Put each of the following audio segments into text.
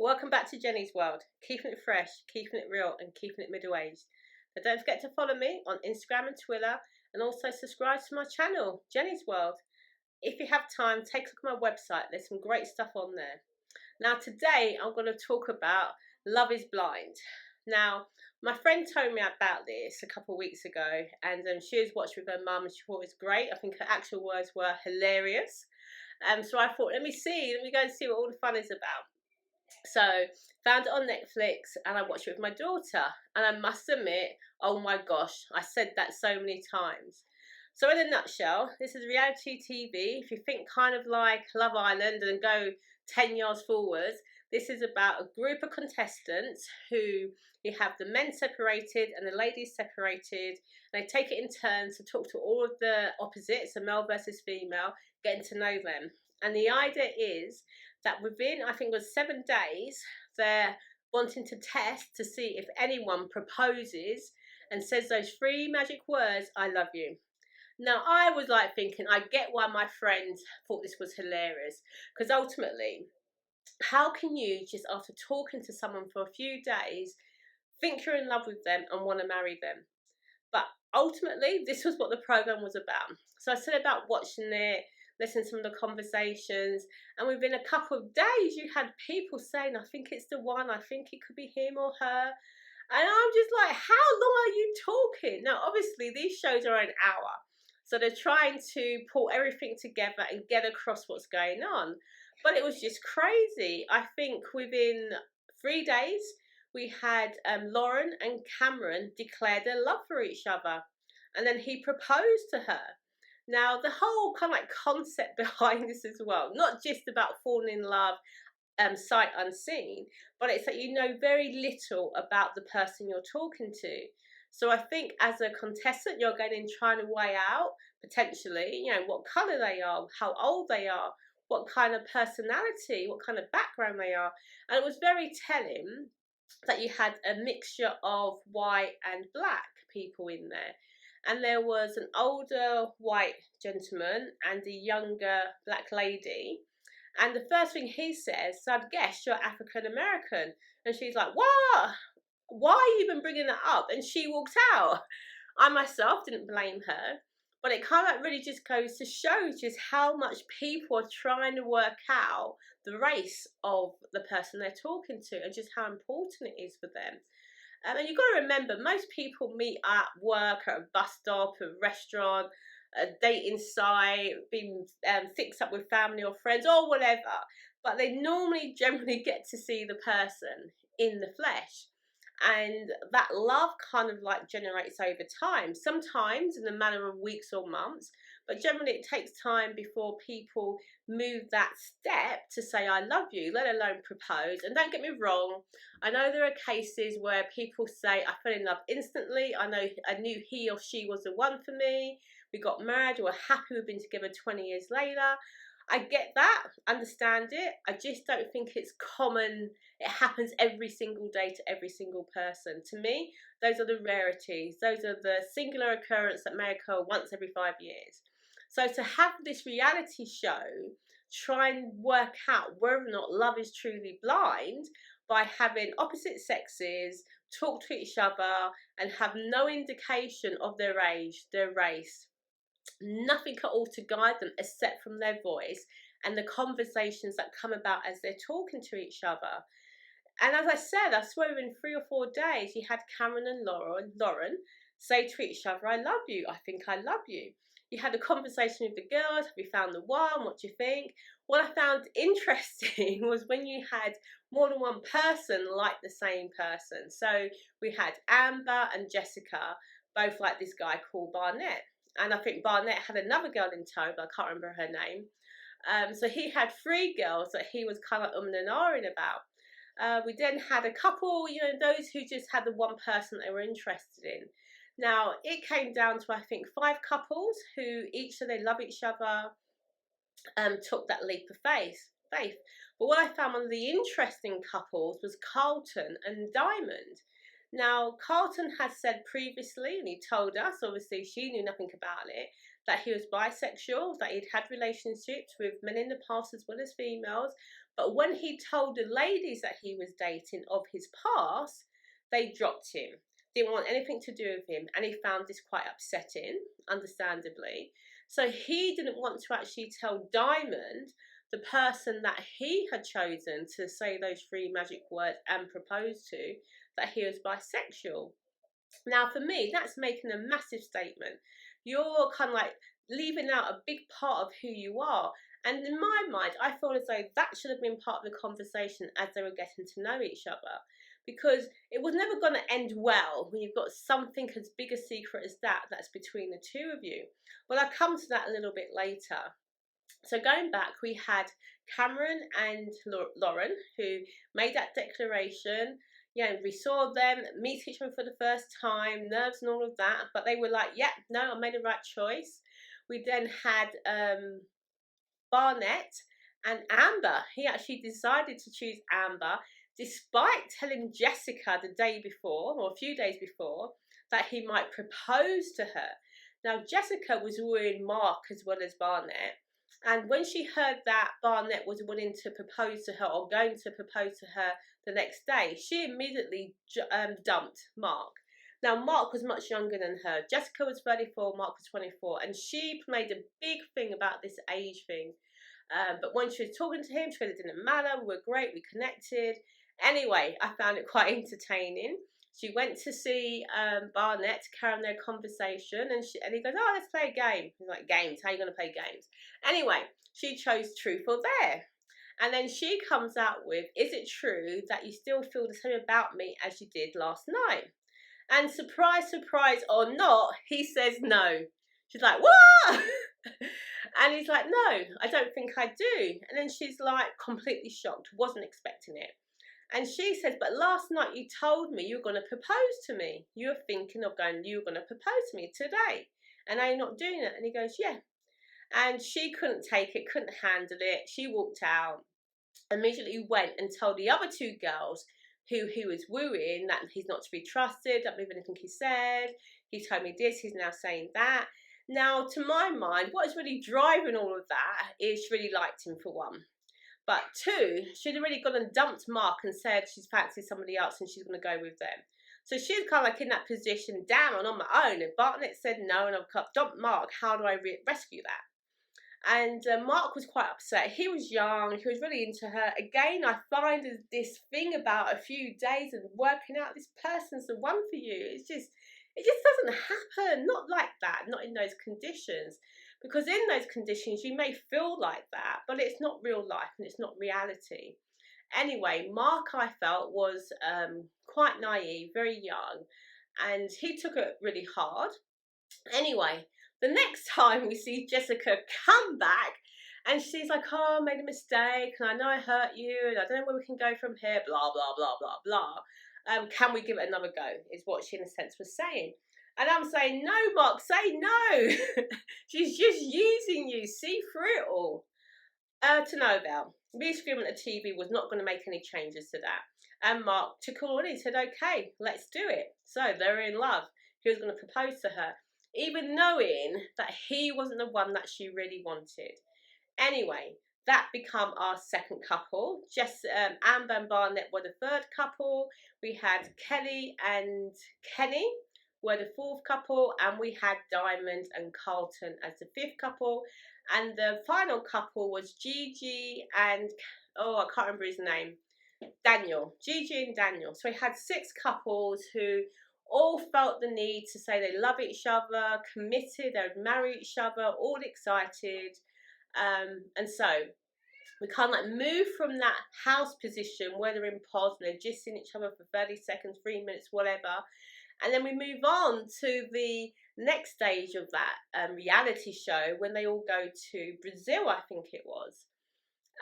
Welcome back to Jenny's World, keeping it fresh, keeping it real, and keeping it middle-aged. Now don't forget to follow me on Instagram and Twitter, and also subscribe to my channel, Jenny's World. If you have time, take a look at my website, there's some great stuff on there. Now today I'm going to talk about Love is Blind. Now, my friend told me about this a couple of weeks ago, and she was watching with her mum and she thought it was great. I think her actual words were hilarious. So I thought, let me go and see what all the fun is about. So found it on Netflix and I watched it with my daughter, and I must admit, oh my gosh, I said that so many times. So in a nutshell, this is reality TV. If you think kind of like Love Island and go 10 years forwards, this is about a group of contestants who you have the men separated and the ladies separated. They take it in turns to talk to all of the opposites, so male versus female, getting to know them. And the idea is that within, I think it was 7 days, they're wanting to test to see if anyone proposes and says those 3 magic words, I love you. Now, I was like thinking, I get why my friend thought this was hilarious, because ultimately, how can you just after talking to someone for a few days think you're in love with them and want to marry them? But ultimately, this was what the program was about. So I said about watching it, listening to some of the conversations, and within a couple of days, you had people saying, I think it's the one, I think it could be him or her. And I'm just like, how long are you talking? Now, obviously, these shows are an hour. So they're trying to pull everything together and get across what's going on. But it was just crazy. I think within 3 days, we had Lauren and Cameron declare their love for each other. And then he proposed to her. Now, the whole kind of like concept behind this as well, not just about falling in love sight unseen, but it's that you know very little about the person you're talking to. So I think as a contestant, you're going in trying to weigh out potentially, what colour they are, how old they are, what kind of personality, what kind of background they are. And it was very telling that you had a mixture of white and black people in there. And there was an older white gentleman and a younger black lady. And the first thing he says, so I'd guess you're African American. And she's like, what? Why are you even bringing that up? And she walked out. I myself didn't blame her. But it kind of like really just goes to show just how much people are trying to work out the race of the person they're talking to and just how important it is for them. And you've got to remember, most people meet at work, at a bus stop, a restaurant, a dating site, being fixed up with family or friends or whatever. But they normally generally get to see the person in the flesh. And that love kind of like generates over time, sometimes in the manner of weeks or months, but generally it takes time before people move that step to say I love you, let alone propose. And don't get me wrong, I know there are cases where people say I fell in love instantly, I knew he or she was the one for me, we got married, we're happy, we've been together 20 years later. I get that, understand it. I just don't think it's common. It happens every single day to every single person. To me, those are the rarities. Those are the singular occurrence that may occur once every 5 years. So to have this reality show try and work out whether or not love is truly blind by having opposite sexes talk to each other and have no indication of their age, their race, nothing at all to guide them except from their voice and the conversations that come about as they're talking to each other. And as I said, I swear within 3 or 4 days, you had Cameron and Lauren say to each other, I love you, I think I love you. You had a conversation with the girls, have you found the one, what do you think? What I found interesting was when you had more than one person like the same person. So we had Amber and Jessica, both like this guy called Barnett. And I think Barnett had another girl in tow, but I can't remember her name. So he had 3 girls that he was kind of and ahhing about. We then had a couple, those who just had the one person they were interested in. Now, it came down to, I think, 5 couples who each said they love each other, took that leap of faith. But what I found one of the interesting couples was Carlton and Diamond. Now, Carlton had said previously, and he told us, obviously she knew nothing about it, that he was bisexual, that he'd had relationships with men in the past as well as females, But when he told the ladies that he was dating of his past, they dropped him. Didn't want anything to do with him, and he found this quite upsetting, understandably. So he didn't want to actually tell Diamond, the person that he had chosen to say those 3 magic words and propose to, that he was bisexual. Now, for me, that's making a massive statement. You're kind of like leaving out a big part of who you are. And in my mind, I feel as though that should have been part of the conversation as they were getting to know each other. Because it was never going to end well when you've got something as big a secret as that that's between the two of you. Well, I'll come to that a little bit later. So going back, we had Cameron and Lauren, who made that declaration. Yeah, we saw them meet each other for the first time, nerves and all of that, but they were like, yeah, no, I made the right choice. We then had Barnett and Amber. He actually decided to choose Amber, despite telling Jessica the day before, or a few days before, that he might propose to her. Now, Jessica was wooing Mark as well as Barnett. And when she heard that Barnett was willing to propose to her, or going to propose to her the next day, she immediately dumped Mark. Now, Mark was much younger than her. Jessica was 34, Mark was 24. And she made a big thing about this age thing. But when she was talking to him, she said it didn't matter. We were great. We connected. Anyway, I found it quite entertaining. She went to see Barnett to carry on their conversation, and he goes, oh, let's play a game. He's like, games? How are you going to play games? Anyway, she chose truth or dare. And then she comes out with, is it true that you still feel the same about me as you did last night? And surprise, surprise or not, he says no. She's like, what? And he's like, no, I don't think I do. And then she's like completely shocked, wasn't expecting it. And she says, but last night you told me you were going to propose to me. You were thinking of going, you were going to propose to me today. And now you're not doing it. And he goes, yeah. And she couldn't take it, couldn't handle it. She walked out, immediately went and told the other 2 girls who he was wooing that he's not to be trusted, don't believe anything he said. He told me this, he's now saying that. Now, to my mind, what is really driving all of that is she really liked him, for one. But 2, she'd already gone and dumped Mark and said she's fancied somebody else and she's going to go with them. So she's kind of like in that position, damn, I'm on my own. And Barnett said no, and I've dumped Mark. How do I rescue that? And Mark was quite upset. He was young. He was really into her. Again, I find this thing about a few days and working out this person's the one for you. It just doesn't happen. Not like that. Not in those conditions. Because in those conditions, you may feel like that, but it's not real life and it's not reality. Anyway, Mark, I felt, was quite naive, very young, and he took it really hard. Anyway, the next time we see Jessica come back, and she's like, oh, I made a mistake, and I know I hurt you, and I don't know where we can go from here, blah, blah, blah, blah, blah. Can we give it another go, is what she in a sense was saying. And I'm saying, no, Mark, say no. She's just using you. See through it all. To no avail. Rescreen the TV was not going to make any changes to that. And Mark took all in. He said, okay, let's do it. So they're in love. He was going to propose to her, even knowing that he wasn't the one that she really wanted. Anyway, that became our second couple. Amber and Barnett were the third couple. We had Kelly and Kenny were the fourth couple, and we had Diamond and Carlton as the fifth couple, and the final couple was Gigi and, oh, I can't remember his name, Daniel. Gigi and Daniel. So we had 6 couples who all felt the need to say they love each other, committed, they would marry each other, all excited, and so we kind of like move from that house position where they're in pods and they're just in each other for 30 seconds, 3 minutes, whatever. And then we move on to the next stage of that reality show when they all go to Brazil, I think it was.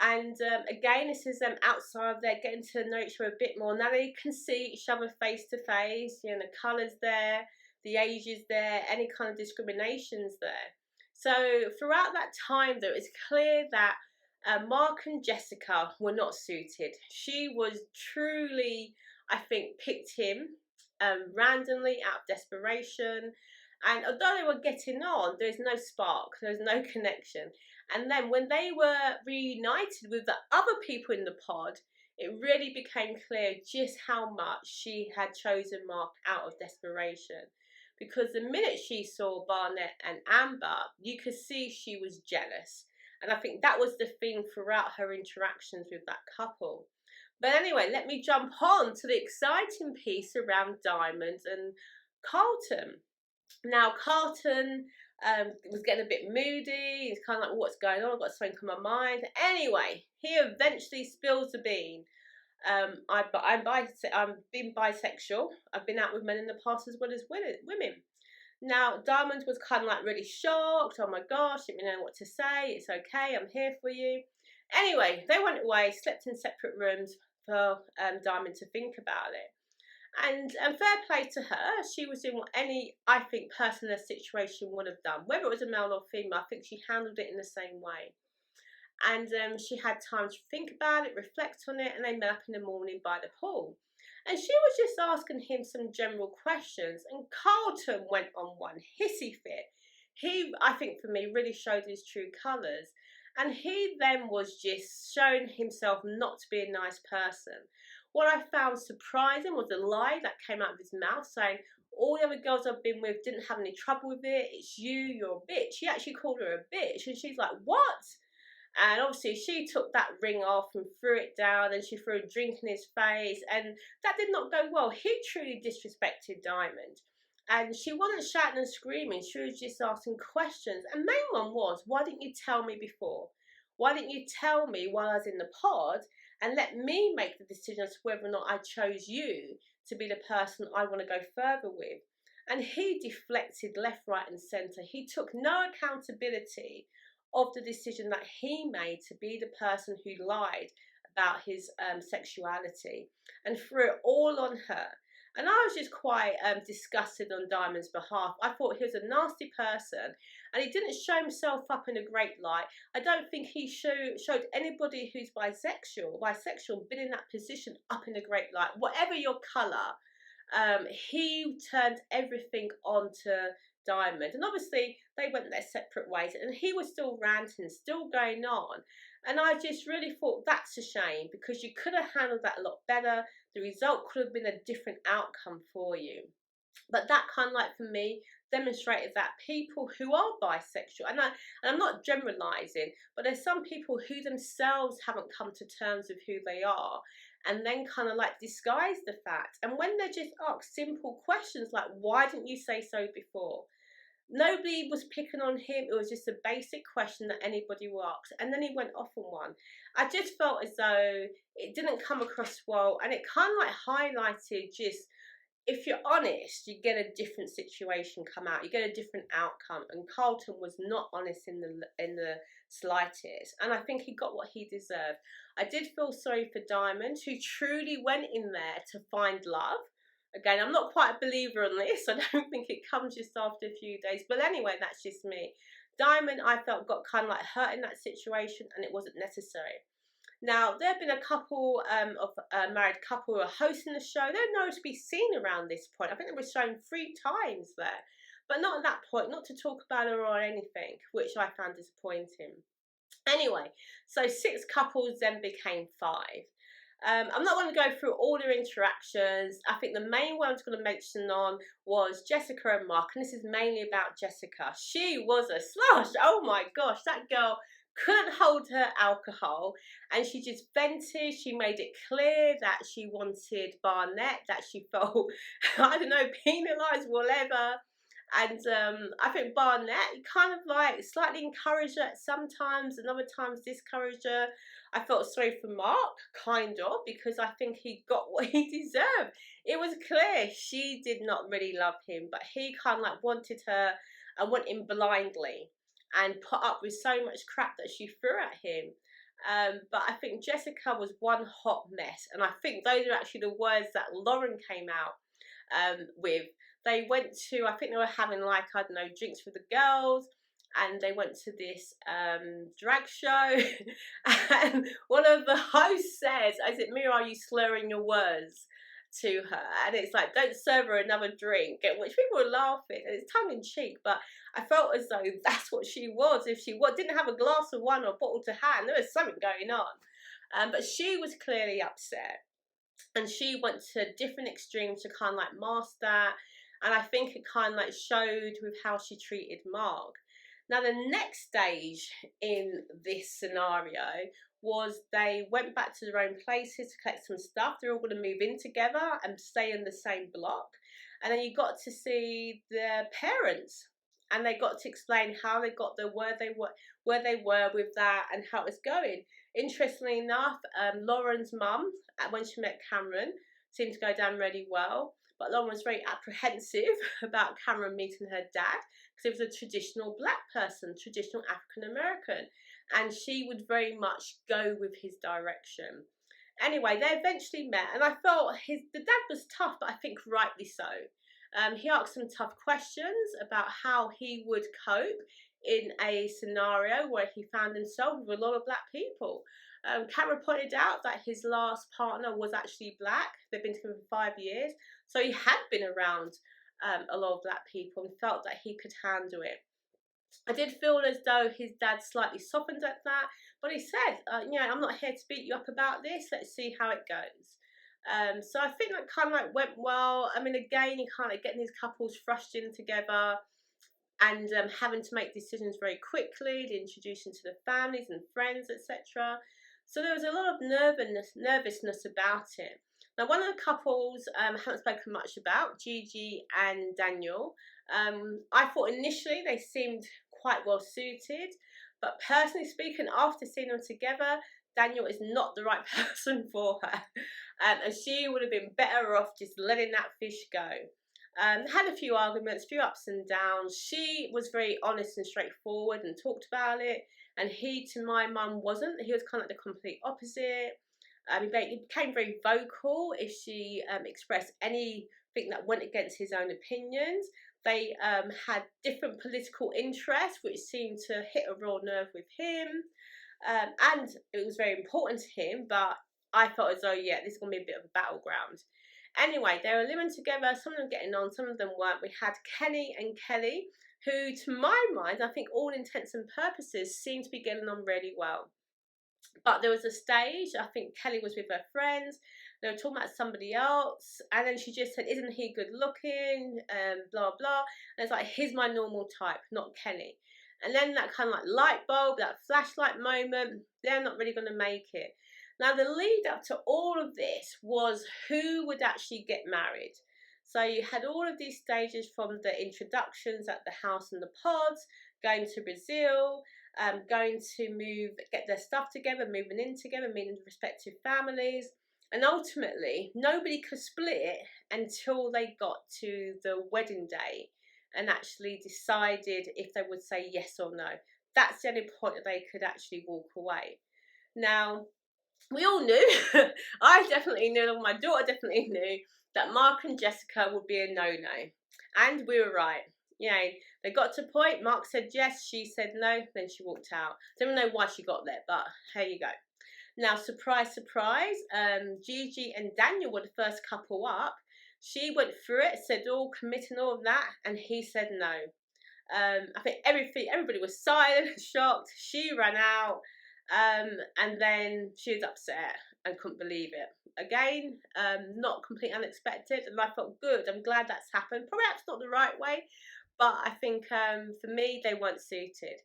And again, this is them outside there getting to know each other a bit more. Now they can see each other face to face, you know, the colours there, the age is there, any kind of discriminations there. So throughout that time, though, it's clear that Mark and Jessica were not suited. She was truly, I think, picked him randomly out of desperation. And although they were getting on, there's no spark, there's no connection. And then when they were reunited with the other people in the pod, it really became clear just how much she had chosen Mark out of desperation. Because the minute she saw Barnett and Amber, you could see she was jealous. And I think that was the theme throughout her interactions with that couple. But anyway, let me jump on to the exciting piece around Diamond and Carlton. Now, Carlton was getting a bit moody. He's kind of like, what's going on? I've got something on my mind. Anyway, he eventually spills the bean. I've been bisexual. I've been out with men in the past as well as women. Now, Diamond was kind of like really shocked. Oh my gosh, didn't know what to say. It's okay, I'm here for you. Anyway, they went away, slept in separate rooms for Diamond to think about it. And fair play to her, she was doing what any, I think, person in a situation would have done. Whether it was a male or female, I think she handled it in the same way. And she had time to think about it, reflect on it, and they met up in the morning by the pool. And she was just asking him some general questions, and Carlton went on one hissy fit. He, I think for me, really showed his true colours. And he then was just showing himself not to be a nice person. What I found surprising was the lie that came out of his mouth saying, all the other girls I've been with didn't have any trouble with it, it's you, you're a bitch. He actually called her a bitch, and she's like, what? And obviously she took that ring off and threw it down, and she threw a drink in his face, and that did not go well. He truly disrespected Diamond. And she wasn't shouting and screaming, she was just asking questions. And main one was, why didn't you tell me before? Why didn't you tell me while I was in the pod and let me make the decision as to whether or not I chose you to be the person I want to go further with? And he deflected left, right and centre. He took no accountability of the decision that he made to be the person who lied about his sexuality and threw it all on her. And I was just quite disgusted on Diamond's behalf. I thought he was a nasty person and he didn't show himself up in a great light. I don't think he showed anybody who's bisexual, been in that position up in a great light. Whatever your colour, he turned everything onto Diamond. And obviously they went their separate ways and he was still ranting, still going on. And I just really thought that's a shame, because you could have handled that a lot better. The result could have been a different outcome for you. But that kind of like, for me, demonstrated that people who are bisexual, and I'm not generalising, but there's some people who themselves haven't come to terms with who they are, and then kind of like disguise the fact. And when they're just asked simple questions like, why didn't you say so before? Nobody was picking on him. It was just a basic question that anybody will ask. And then he went off on one. I just felt as though it didn't come across well. And it kind of like highlighted just, if you're honest, you get a different situation come out. You get a different outcome. And Carlton was not honest in the slightest. And I think he got what he deserved. I did feel sorry for Diamond, who truly went in there to find love. Again, I'm not quite a believer on this. I don't think it comes just after a few days. But anyway, that's just me. Diamond, I felt, got kind of like hurt in that situation, and it wasn't necessary. Now, there have been a couple of married couple who are hosting the show. They're nowhere to be seen around this point. I think they were shown 3 times there. But not at that point, not to talk about her or anything, which I found disappointing. Anyway, so 6 couples then became 5. I'm not going to go through all their interactions. I think the main one I was going to mention on was Jessica and Mark, and this is mainly about Jessica. She was a slosh. Oh my gosh, that girl couldn't hold her alcohol, and she just vented. She made it clear that she wanted Barnett, that she felt, I don't know, penalised, whatever. And I think Barnett kind of like slightly encouraged her sometimes, and other times discouraged her. I felt sorry for Mark, kind of, because I think he got what he deserved. It was clear she did not really love him, but he kind of like wanted her and went in blindly and put up with so much crap that she threw at him. But I think Jessica was one hot mess, and I think those are actually the words that Lauren came out with. They went to, I think they were having like, I don't know, drinks with the girls, and they went to this drag show, and one of the hosts says, is it me or are you slurring your words? to her, and it's like, don't serve her another drink, which people were laughing, and it's tongue in cheek, but I felt as though that's what she was. If she didn't have a glass of wine or a bottle to hand, there was something going on. But she was clearly upset, and she went to different extremes to kind of like mask that, and I think it kind of like showed with how she treated Mark. Now the next stage in this scenario was they went back to their own places to collect some stuff. They're all going to move in together and stay in the same block. And then you got to see their parents, and they got to explain how they got there, where they were with that, and how it's going. Interestingly enough, Lauren's mum, when she met Cameron, seemed to go down really well. But Lauren was very apprehensive about Cameron meeting her dad, because he was a traditional black person, traditional African American, and she would very much go with his direction. Anyway, they eventually met, and I felt the dad was tough, but I think rightly so. He asked some tough questions about how he would cope in a scenario where he found himself with a lot of black people. Cameron pointed out that his last partner was actually black. They've been together for 5 years, so he had been around a lot of black people and felt that he could handle it. I did feel as though his dad slightly softened at that, but he said, I'm not here to beat you up about this, let's see how it goes. So I think that kind of like went well. I mean, again, you kind of getting these couples thrust in together and having to make decisions very quickly, the introduction to the families and friends, etc. So there was a lot of nervousness about it. Now, one of the couples I haven't spoken much about, Gigi and Daniel. I thought initially they seemed quite well suited, but personally speaking, after seeing them together, Daniel is not the right person for her, and she would have been better off just letting that fish go. Had a few arguments, a few ups and downs. She was very honest and straightforward and talked about it, and he, to my mum, wasn't. He was kind of like the complete opposite. He became very vocal if she expressed anything that went against his own opinions. They had different political interests, which seemed to hit a real nerve with him. And it was very important to him, but I felt as though, yeah, this is going to be a bit of a battleground. Anyway, they were living together, some of them getting on, some of them weren't. We had Kenny and Kelly, who, to my mind, I think all intents and purposes, seemed to be getting on really well. But there was a stage, I think Kelly was with her friends, they were talking about somebody else, and then she just said, isn't he good looking, blah, blah. And it's like, he's my normal type, not Kenny. And then that kind of like light bulb, that flashlight moment, they're not really going to make it. Now, the lead up to all of this was who would actually get married. So you had all of these stages, from the introductions at the house and the pods, going to Brazil, going to get their stuff together, moving in together, meeting the respective families. And ultimately, nobody could split it until they got to the wedding day and actually decided if they would say yes or no. That's the only point that they could actually walk away. Now, we all knew, I definitely knew, my daughter definitely knew, that Mark and Jessica would be a no-no. And we were right. They got to a point, Mark said yes, she said no, then she walked out. Don't know why she got there, but here you go. Now, surprise, surprise, Gigi and Daniel were the first couple up. She went through it, said all, committing all of that, and he said no. I think everybody was silent and shocked. She ran out, and then she was upset and couldn't believe it. Again, not completely unexpected, and I felt good. I'm glad that's happened. Perhaps not the right way, but I think for me, they weren't suited.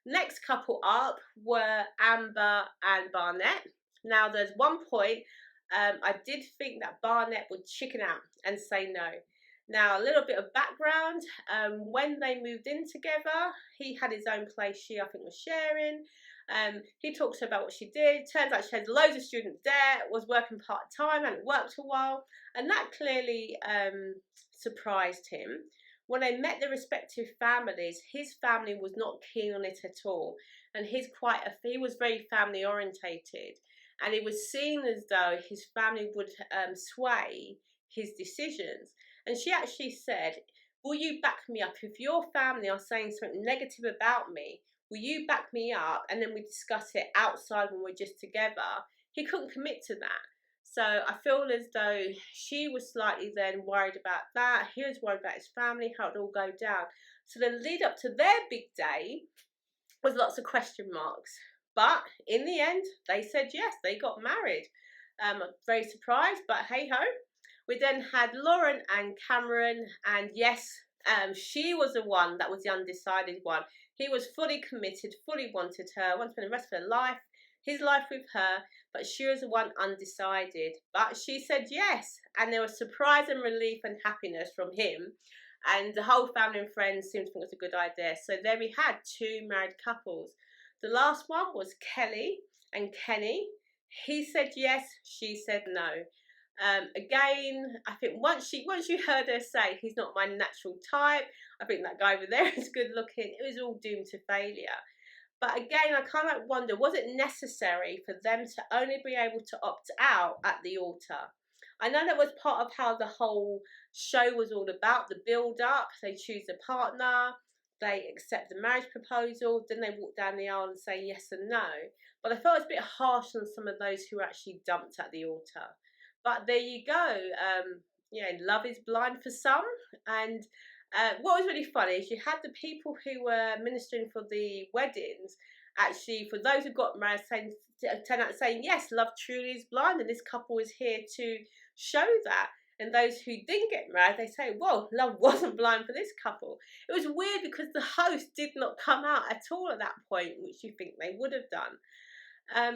Next couple up were Amber and Barnett. Now, there's one point I did think that Barnett would chicken out and say no. Now, a little bit of background. When they moved in together, he had his own place she, I think, was sharing. He talked to her about what she did. Turns out she had loads of student debt, was working part-time, hadn't worked a while. And that clearly surprised him. When they met their respective families, his family was not keen on it at all. And he was very family orientated. And it was seen as though his family would sway his decisions. And she actually said, will you back me up? If your family are saying something negative about me, will you back me up? And then we discuss it outside when we're just together. He couldn't commit to that. So I feel as though she was slightly then worried about that. He was worried about his family, how it all go down. So the lead up to their big day was lots of question marks. But in the end, they said yes, they got married. Very surprised, but hey ho. We then had Lauren and Cameron, and yes, she was the one that was the undecided one. He was fully committed, fully wanted her, wanted to spend the rest of her life, his life with her, but she was the one undecided. But she said yes, and there was surprise and relief and happiness from him. And the whole family and friends seemed to think it was a good idea. So there we had two married couples. The last one was Kelly and Kenny. He said yes, she said no. Again, I think once you heard her say he's not my natural type, I think that guy over there is good looking, it was all doomed to failure. But again, I kind of wonder, was it necessary for them to only be able to opt out at the altar? I know that was part of how the whole show was all about, the build up. They choose a partner, they accept the marriage proposal, then they walk down the aisle and say yes and no. But I felt it was a bit harsh on some of those who were actually dumped at the altar. But there you go. Love is blind for some. And what was really funny is you had the people who were ministering for the weddings, actually, for those who got married, turn out saying, yes, love truly is blind, and this couple is here to show that. And those who didn't get married, they say, well, love wasn't blind for this couple. It was weird because the host did not come out at all at that point, which you think they would have done.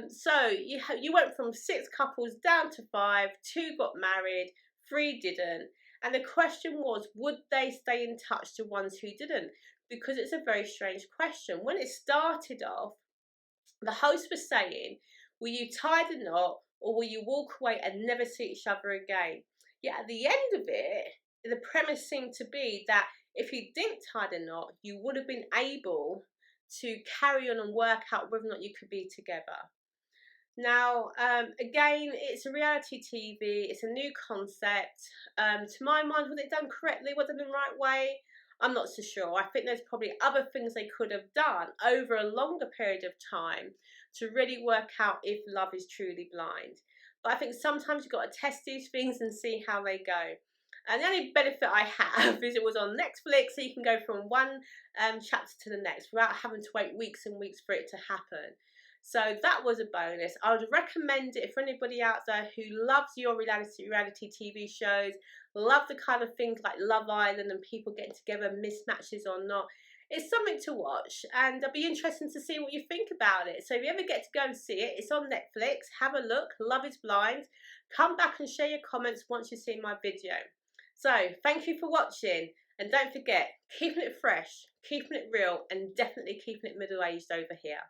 So you went from 6 couples down to 5, 2 got married, 3 didn't. And the question was, would they stay in touch, the ones who didn't? Because it's a very strange question. When it started off, the host was saying, will you tie the knot or will you walk away and never see each other again? Yet at the end of it, the premise seemed to be that if you didn't tie the knot, you would have been able to carry on and work out whether or not you could be together. Now, again, it's a reality TV. It's a new concept. To my mind, was it done correctly? Was it in the right way? I'm not so sure. I think there's probably other things they could have done over a longer period of time to really work out if love is truly blind. But I think sometimes you've got to test these things and see how they go. And the only benefit I have is it was on Netflix, so you can go from one chapter to the next without having to wait weeks and weeks for it to happen. So that was a bonus. I would recommend it for anybody out there who loves your reality TV shows, love the kind of things like Love Island and people getting together, mismatches or not. It's something to watch, and it'll be interesting to see what you think about it. So if you ever get to go and see it, it's on Netflix. Have a look. Love is Blind. Come back and share your comments once you've seen my video. So thank you for watching, and don't forget, keeping it fresh, keeping it real, and definitely keeping it middle-aged over here.